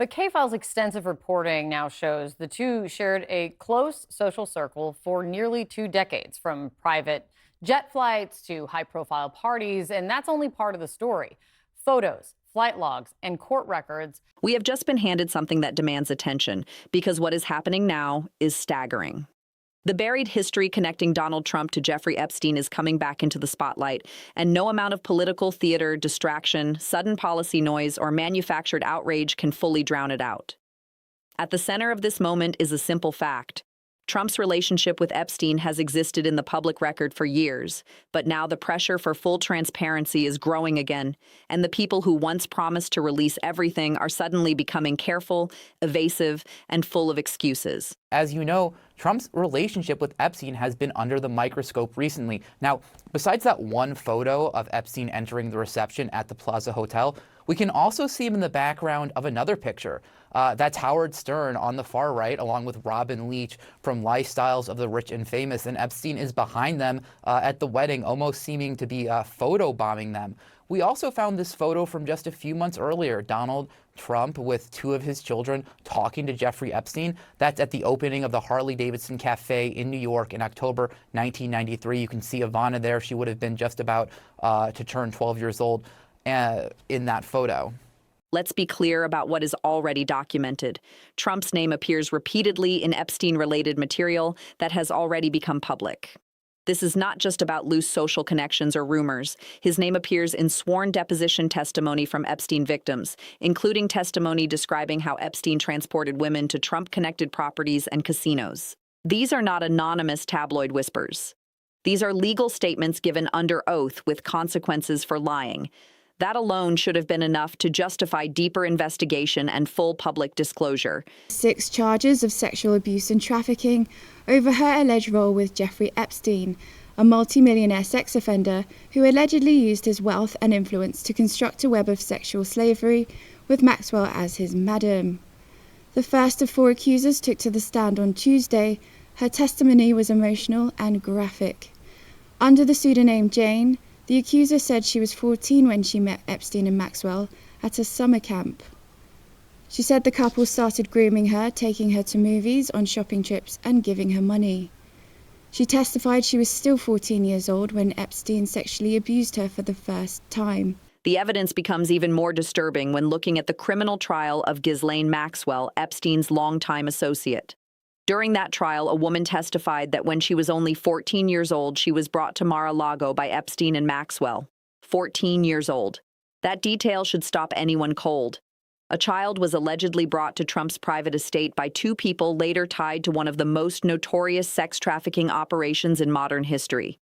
But K-File's extensive reporting now shows the two shared a close social circle for nearly 2 decades, from private jet flights to high-profile parties, and that's only part of the story. Photos, flight logs, and court records. We have just been handed something that demands attention because what is happening now is staggering. The buried history connecting Donald Trump to Jeffrey Epstein is coming back into the spotlight, and no amount of political theater, distraction, sudden policy noise, or manufactured outrage can fully drown it out. At the center of this moment is a simple fact. Trump's relationship with Epstein has existed in the public record for years, but now the pressure for full transparency is growing again, and the people who once promised to release everything are suddenly becoming careful, evasive, and full of excuses. As you know, Trump's relationship with Epstein has been under the microscope recently. Now, besides that one photo of Epstein entering the reception at the Plaza Hotel, we can also see him in the background of another picture. That's Howard Stern on the far right, along with Robin Leach from Lifestyles of the Rich and Famous, and Epstein is behind them at the wedding, almost seeming to be photobombing them. We also found this photo from just a few months earlier, Donald Trump with two of his children talking to Jeffrey Epstein. That's at the opening of the Harley-Davidson Cafe in New York in October 1993. You can see Ivana there. She would have been just about to turn 12 years old in that photo. Let's be clear about what is already documented. Trump's name appears repeatedly in Epstein-related material that has already become public. This is not just about loose social connections or rumors. His name appears in sworn deposition testimony from Epstein victims, including testimony describing how Epstein transported women to Trump-connected properties and casinos. These are not anonymous tabloid whispers. These are legal statements given under oath with consequences for lying. That alone should have been enough to justify deeper investigation and full public disclosure. 6 charges of sexual abuse and trafficking over her alleged role with Jeffrey Epstein, a multimillionaire sex offender who allegedly used his wealth and influence to construct a web of sexual slavery with Maxwell as his madam. The first of 4 accusers took to the stand on Tuesday. Her testimony was emotional and graphic. Under the pseudonym Jane, the accuser said she was 14 when she met Epstein and Maxwell at a summer camp. She said the couple started grooming her, taking her to movies, on shopping trips, and giving her money. She testified she was still 14 years old when Epstein sexually abused her for the first time. The evidence becomes even more disturbing when looking at the criminal trial of Ghislaine Maxwell, Epstein's longtime associate. During that trial, a woman testified that when she was only 14 years old, she was brought to Mar-a-Lago by Epstein and Maxwell. 14 years old. That detail should stop anyone cold. A child was allegedly brought to Trump's private estate by 2 people later tied to one of the most notorious sex trafficking operations in modern history.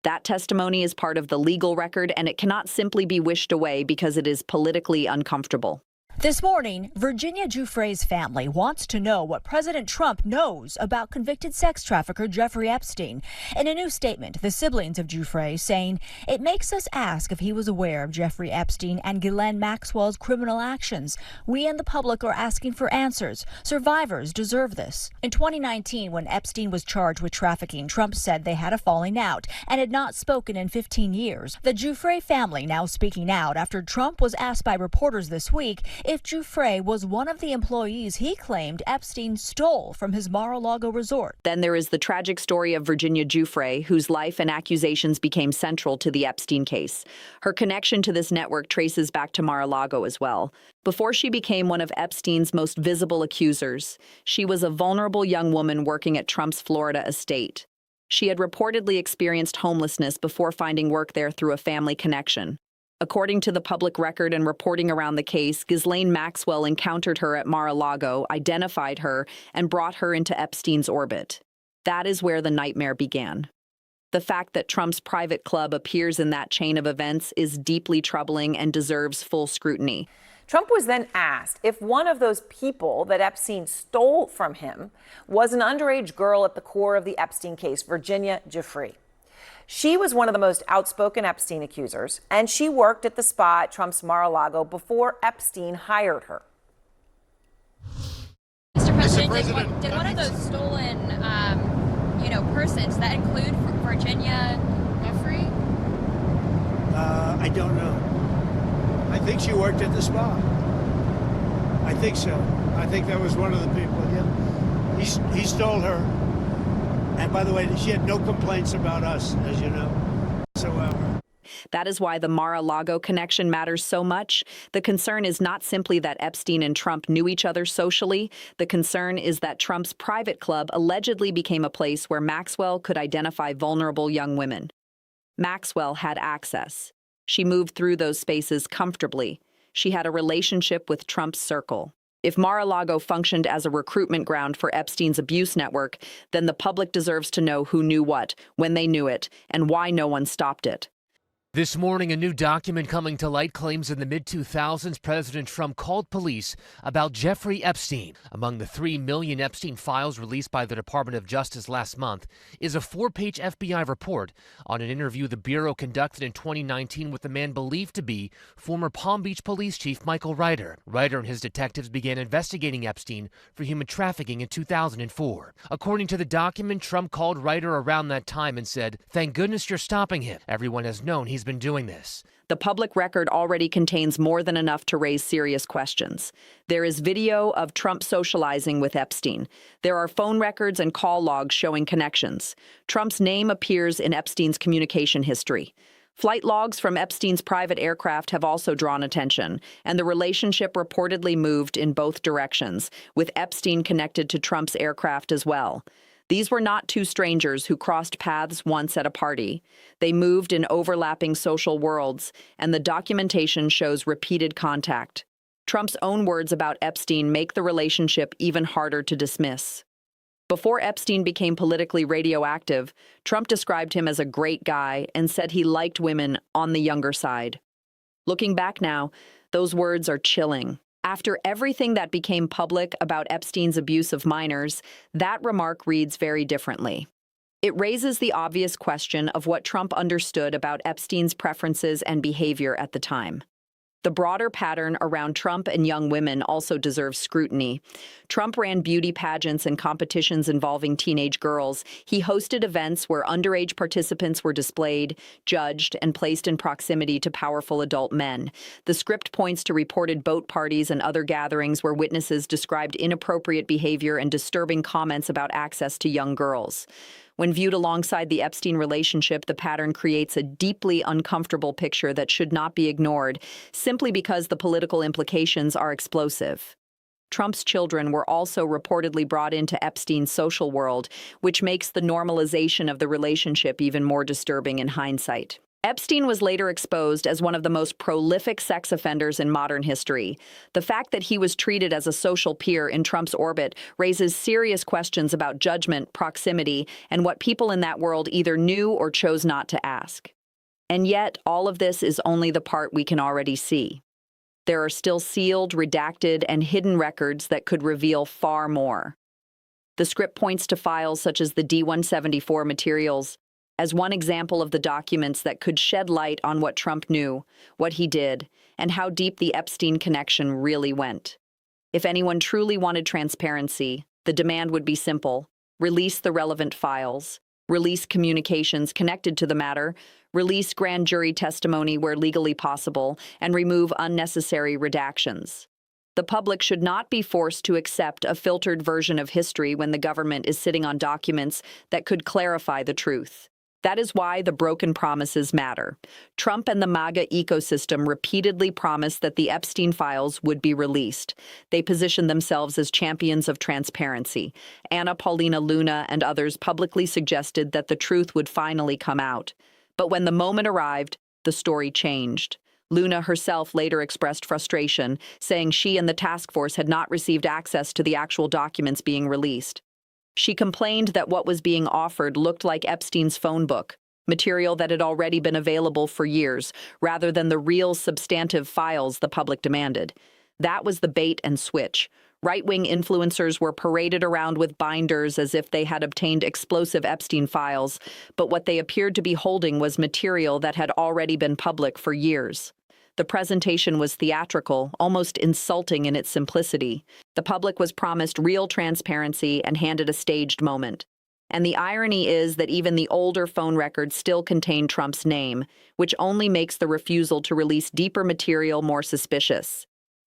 That testimony is part of the legal record, and it cannot simply be wished away because it is politically uncomfortable. This morning, Virginia Giuffre's family wants to know what President Trump knows about convicted sex trafficker Jeffrey Epstein. In a new statement, the siblings of Giuffre saying, "It makes us ask if he was aware of Jeffrey Epstein and Ghislaine Maxwell's criminal actions. We and the public are asking for answers. Survivors deserve this." In 2019, when Epstein was charged with trafficking, Trump said they had a falling out and had not spoken in 15 years. The Giuffre family now speaking out after Trump was asked by reporters this week if Giuffre was one of the employees he claimed Epstein stole from his Mar-a-Lago resort. Then there is the tragic story of Virginia Giuffre, whose life and accusations became central to the Epstein case. Her connection to this network traces back to Mar-a-Lago as well. Before she became one of Epstein's most visible accusers, she was a vulnerable young woman working at Trump's Florida estate. She had reportedly experienced homelessness before finding work there through a family connection. According to the public record and reporting around the case, Ghislaine Maxwell encountered her at Mar-a-Lago, identified her, and brought her into Epstein's orbit. That is where the nightmare began. The fact that Trump's private club appears in that chain of events is deeply troubling and deserves full scrutiny. Trump was then asked if one of those people that Epstein stole from him was an underage girl at the core of the Epstein case, Virginia Giuffre. She was one of the most outspoken Epstein accusers, and she worked at the spa at Trump's Mar-a-Lago before Epstein hired her. Mr. President, did one of those stolen, persons that include Virginia Giuffre? I don't know. I think she worked at the spa. I think so. I think that was one of the people. Yeah. He stole her. And by the way, she had no complaints about us, as you know. That is why the Mar-a-Lago connection matters so much. The concern is not simply that Epstein and Trump knew each other socially. The concern is that Trump's private club allegedly became a place where Maxwell could identify vulnerable young women. Maxwell had access. She moved through those spaces comfortably. She had a relationship with Trump's circle. If Mar-a-Lago functioned as a recruitment ground for Epstein's abuse network, then the public deserves to know who knew what, when they knew it, and why no one stopped it. This morning, a new document coming to light claims in the mid-2000s, President Trump called police about Jeffrey Epstein. Among the 3 million Epstein files released by the Department of Justice last month is a 4-page FBI report on an interview the Bureau conducted in 2019 with the man believed to be former Palm Beach Police Chief Michael Ryder. Ryder and his detectives began investigating Epstein for human trafficking in 2004. According to the document, Trump called Ryder around that time and said, "Thank goodness you're stopping him. Everyone has known he's been doing this." The public record already contains more than enough to raise serious questions. There is video of Trump socializing with Epstein. There are phone records and call logs showing connections. Trump's name appears in Epstein's communication history. Flight logs from Epstein's private aircraft have also drawn attention, and the relationship reportedly moved in both directions, with Epstein connected to Trump's aircraft as well. These were not two strangers who crossed paths once at a party. They moved in overlapping social worlds, and the documentation shows repeated contact. Trump's own words about Epstein make the relationship even harder to dismiss. Before Epstein became politically radioactive, Trump described him as a great guy and said he liked women on the younger side. Looking back now, those words are chilling. After everything that became public about Epstein's abuse of minors, that remark reads very differently. It raises the obvious question of what Trump understood about Epstein's preferences and behavior at the time. The broader pattern around Trump and young women also deserves scrutiny. Trump ran beauty pageants and competitions involving teenage girls. He hosted events where underage participants were displayed, judged, and placed in proximity to powerful adult men. The script points to reported boat parties and other gatherings where witnesses described inappropriate behavior and disturbing comments about access to young girls. When viewed alongside the Epstein relationship, the pattern creates a deeply uncomfortable picture that should not be ignored, simply because the political implications are explosive. Trump's children were also reportedly brought into Epstein's social world, which makes the normalization of the relationship even more disturbing in hindsight. Epstein was later exposed as one of the most prolific sex offenders in modern history. The fact that he was treated as a social peer in Trump's orbit raises serious questions about judgment, proximity, and what people in that world either knew or chose not to ask. And yet, all of this is only the part we can already see. There are still sealed, redacted, and hidden records that could reveal far more. The script points to files such as the D-174 materials as one example of the documents that could shed light on what Trump knew, what he did, and how deep the Epstein connection really went. If anyone truly wanted transparency, the demand would be simple: release the relevant files, release communications connected to the matter, release grand jury testimony where legally possible, and remove unnecessary redactions. The public should not be forced to accept a filtered version of history when the government is sitting on documents that could clarify the truth. That is why the broken promises matter. Trump and the MAGA ecosystem repeatedly promised that the Epstein files would be released. They positioned themselves as champions of transparency. Anna Paulina Luna and others publicly suggested that the truth would finally come out. But when the moment arrived, the story changed. Luna herself later expressed frustration, saying she and the task force had not received access to the actual documents being released. She complained that what was being offered looked like Epstein's phone book, material that had already been available for years, rather than the real substantive files the public demanded. That was the bait and switch. Right-wing influencers were paraded around with binders as if they had obtained explosive Epstein files, but what they appeared to be holding was material that had already been public for years. The presentation was theatrical, almost insulting in its simplicity. The public was promised real transparency and handed a staged moment. And the irony is that even the older phone records still contain Trump's name, which only makes the refusal to release deeper material more suspicious.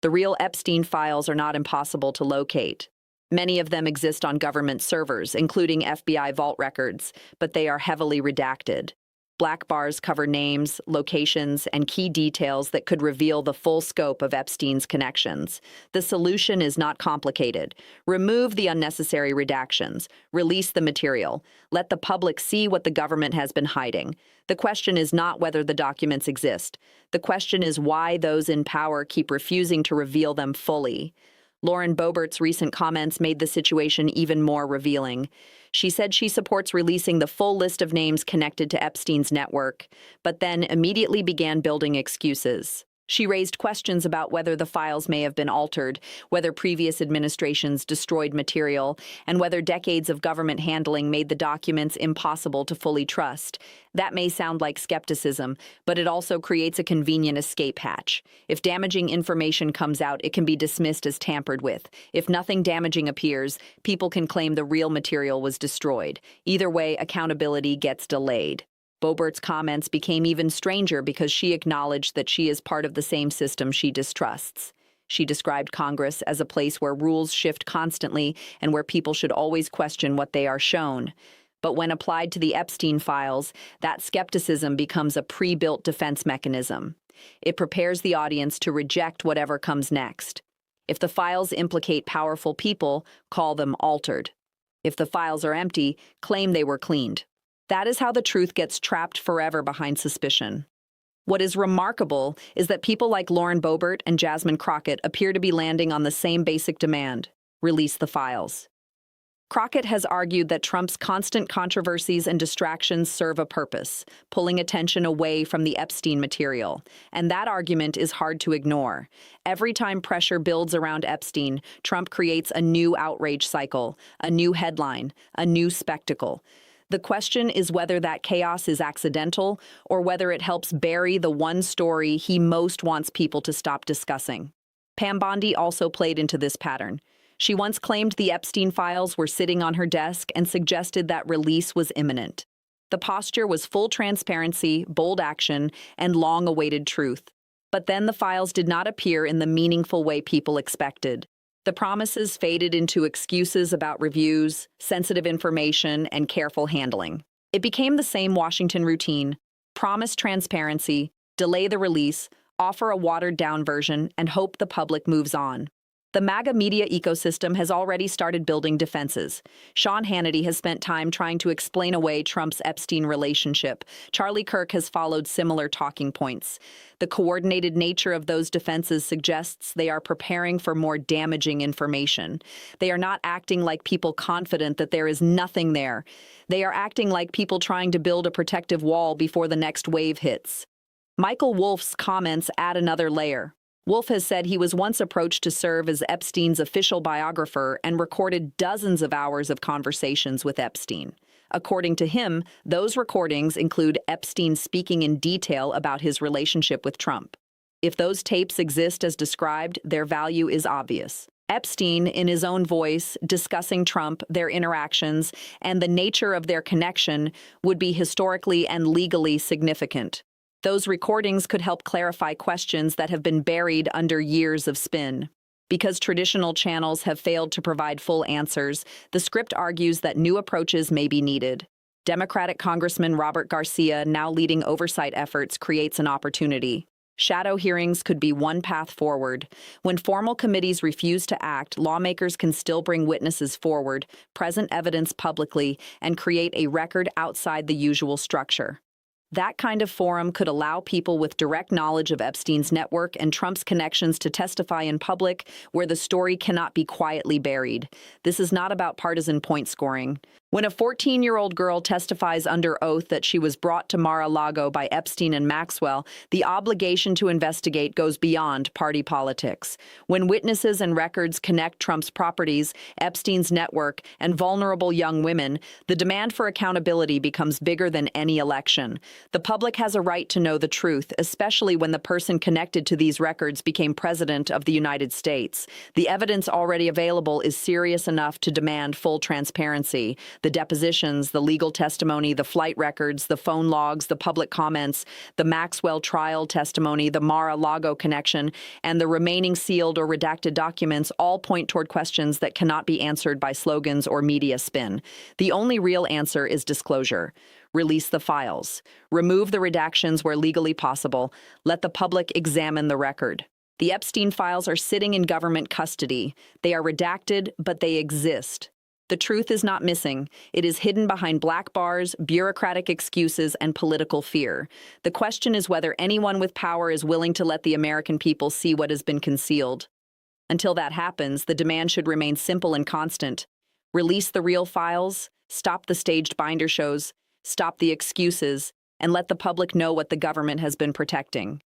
The real Epstein files are not impossible to locate. Many of them exist on government servers, including FBI vault records, but they are heavily redacted. Black bars cover names, locations, and key details that could reveal the full scope of Epstein's connections. The solution is not complicated. Remove the unnecessary redactions. Release the material. Let the public see what the government has been hiding. The question is not whether the documents exist. The question is why those in power keep refusing to reveal them fully. Lauren Boebert's recent comments made the situation even more revealing. She said she supports releasing the full list of names connected to Epstein's network, but then immediately began building excuses. She raised questions about whether the files may have been altered, whether previous administrations destroyed material, and whether decades of government handling made the documents impossible to fully trust. That may sound like skepticism, but it also creates a convenient escape hatch. If damaging information comes out, it can be dismissed as tampered with. If nothing damaging appears, people can claim the real material was destroyed. Either way, accountability gets delayed. Boebert's comments became even stranger because she acknowledged that she is part of the same system she distrusts. She described Congress as a place where rules shift constantly and where people should always question what they are shown. But when applied to the Epstein files, that skepticism becomes a pre-built defense mechanism. It prepares the audience to reject whatever comes next. If the files implicate powerful people, call them altered. If the files are empty, claim they were cleaned. That is how the truth gets trapped forever behind suspicion. What is remarkable is that people like Lauren Boebert and Jasmine Crockett appear to be landing on the same basic demand: release the files. Crockett has argued that Trump's constant controversies and distractions serve a purpose, pulling attention away from the Epstein material. And that argument is hard to ignore. Every time pressure builds around Epstein, Trump creates a new outrage cycle, a new headline, a new spectacle. The question is whether that chaos is accidental or whether it helps bury the one story he most wants people to stop discussing. Pam Bondi also played into this pattern. She once claimed the Epstein files were sitting on her desk and suggested that release was imminent. The posture was full transparency, bold action, and long-awaited truth. But then the files did not appear in the meaningful way people expected. The promises faded into excuses about reviews, sensitive information, and careful handling. It became the same Washington routine: promise transparency, delay the release, offer a watered-down version, and hope the public moves on. The MAGA media ecosystem has already started building defenses. Sean Hannity has spent time trying to explain away Trump's Epstein relationship. Charlie Kirk has followed similar talking points. The coordinated nature of those defenses suggests they are preparing for more damaging information. They are not acting like people confident that there is nothing there. They are acting like people trying to build a protective wall before the next wave hits. Michael Wolff's comments add another layer. Wolff has said he was once approached to serve as Epstein's official biographer and recorded dozens of hours of conversations with Epstein. According to him, those recordings include Epstein speaking in detail about his relationship with Trump. If those tapes exist as described, their value is obvious. Epstein, in his own voice, discussing Trump, their interactions, and the nature of their connection would be historically and legally significant. Those recordings could help clarify questions that have been buried under years of spin. Because traditional channels have failed to provide full answers, the script argues that new approaches may be needed. Democratic Congressman Robert Garcia, now leading oversight efforts, creates an opportunity. Shadow hearings could be one path forward. When formal committees refuse to act, lawmakers can still bring witnesses forward, present evidence publicly, and create a record outside the usual structure. That kind of forum could allow people with direct knowledge of Epstein's network and Trump's connections to testify in public, where the story cannot be quietly buried. This is not about partisan point scoring. When a 14-year-old girl testifies under oath that she was brought to Mar-a-Lago by Epstein and Maxwell, the obligation to investigate goes beyond party politics. When witnesses and records connect Trump's properties, Epstein's network, and vulnerable young women, the demand for accountability becomes bigger than any election. The public has a right to know the truth, especially when the person connected to these records became president of the United States. The evidence already available is serious enough to demand full transparency. The depositions, the legal testimony, the flight records, the phone logs, the public comments, the Maxwell trial testimony, the Mar-a-Lago connection, and the remaining sealed or redacted documents all point toward questions that cannot be answered by slogans or media spin. The only real answer is disclosure. Release the files. Remove the redactions where legally possible. Let the public examine the record. The Epstein files are sitting in government custody. They are redacted, but they exist. The truth is not missing. It is hidden behind black bars, bureaucratic excuses, and political fear. The question is whether anyone with power is willing to let the American people see what has been concealed. Until that happens, the demand should remain simple and constant. Release the real files, stop the staged binder shows, stop the excuses, and let the public know what the government has been protecting.